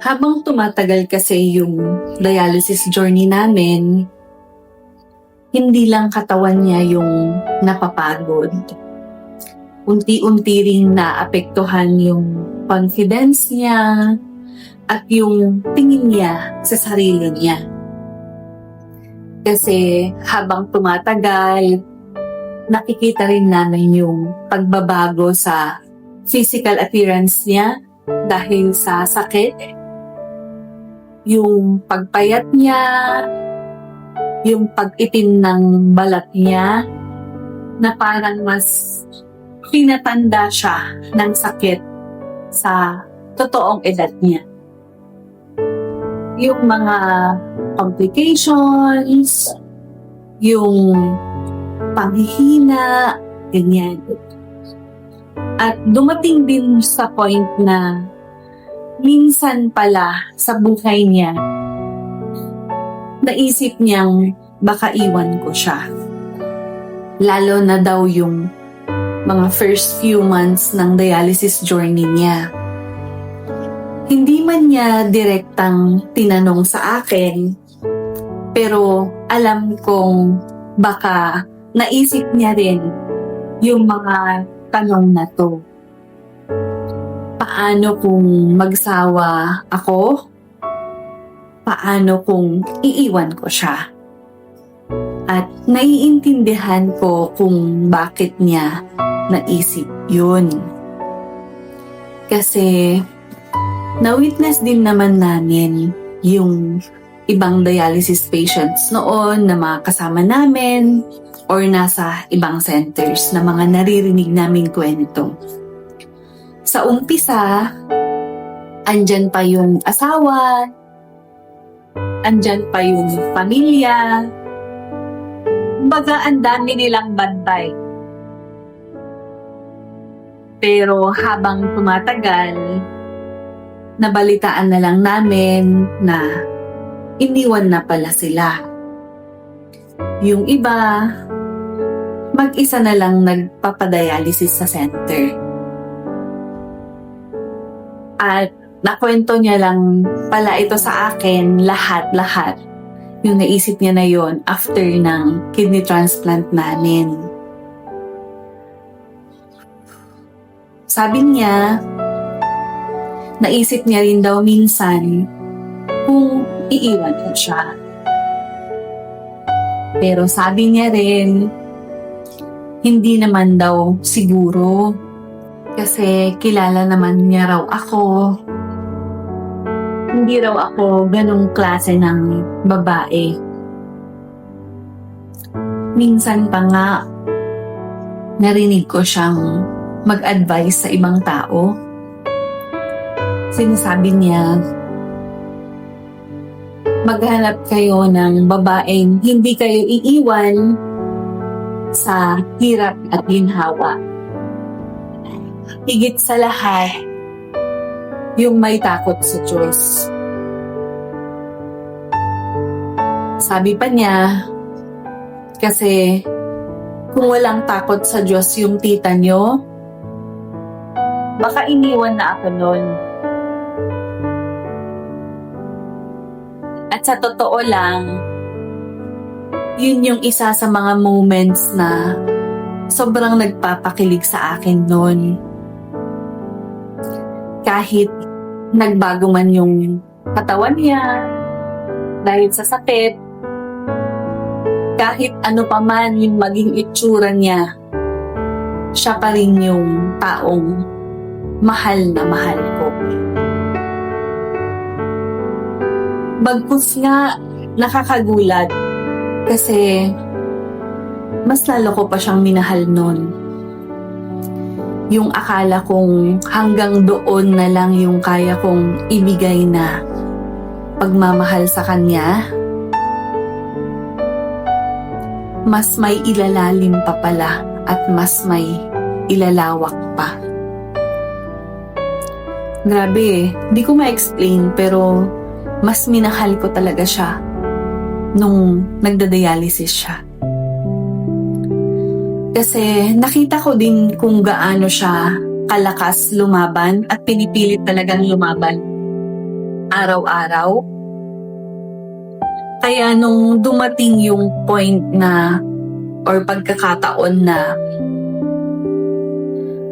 Habang tumatagal kasi yung dialysis journey namin, hindi lang katawan niya yung napapagod. Unti-unti ring naapektuhan yung confidence niya at yung tingin niya sa sarili niya. Kasi habang tumatagal, nakikita rin namin yung pagbabago sa physical appearance niya dahil sa sakit. Yung pagpayat niya, yung pag-itim ng balat niya, na parang mas pinatanda siya ng sakit sa totoong edad niya. Yung mga complications, yung panghihina, ganyan. At dumating din sa point na minsan pala sa buhay niya, naisip niyang baka iwan ko siya. Lalo na daw yung mga first few months ng dialysis journey niya. Hindi man niya direktang tinanong sa akin, pero alam kong baka naisip niya rin yung mga tanong na to. Paano kung magsawa ako? Paano kung iiwan ko siya? At naiintindihan ko kung bakit niya naisip yun. Kasi na-witness din naman namin yung ibang dialysis patients noon na mga kasama namin or nasa ibang centers na mga naririnig naming kwento. Sa umpisa, andyan pa yung asawa, andyan pa yung pamilya, baga ang dami nilang bantay. Pero habang tumatagal, nabalitaan na lang namin na iniwan na pala sila. Yung iba, mag-isa na lang nagpapadialysis sa center. At nakwento niya lang pala ito sa akin lahat-lahat. Yung naisip niya na yon after ng kidney transplant namin. Sabi niya, naisip niya rin daw minsan kung iiwan ko siya. Pero sabi niya rin, hindi naman daw siguro kasi kilala naman niya raw ako. Hindi raw ako ganong klase ng babae. Minsan pa nga, narinig ko siyang mag-advise sa ibang tao. Sinasabi niya, maghanap kayo ng babaeng hindi kayo iiwan sa hirap at ginhawa. Higit sa lahat, yung may takot sa Diyos. Sabi pa niya, kasi kung walang takot sa Diyos yung tita nyo, baka iniwan na ako nun. At sa totoo lang, yun yung isa sa mga moments na sobrang nagpapakilig sa akin nun. Kahit nagbago man yung katawan niya dahil sa sakit, kahit ano pa man yung maging itsura niya, siya pa rin yung taong mahal na mahal ko. Bagkus nga, nakakagulat kasi mas lalo ko pa siyang minahal nun. Yung akala kong hanggang doon na lang yung kaya kong ibigay na pagmamahal sa kanya, mas may ilalalim pa pala at mas may ilalawak pa. Grabe, di ko ma-explain pero mas minahal ko talaga siya nung nagda-dialysis siya. Kasi nakita ko din kung gaano siya kalakas lumaban at pinipilit talagang lumaban. araw-araw. Kaya nung dumating yung point na or pagkakataon na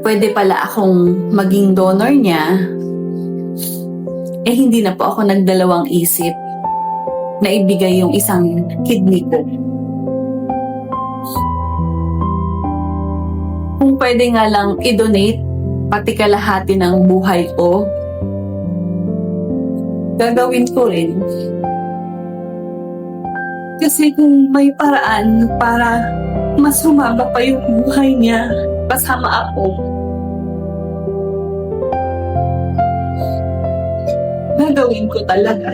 pwede pala akong maging donor niya, hindi na po ako nagdalawang isip na ibigay yung isang kidney ko. Kung pwede nga lang i-donate pati kalahati ng buhay ko, gagawin ko rin. Kasi kung may paraan para mas humaba pa yung buhay niya kasama ako, gagawin ko talaga.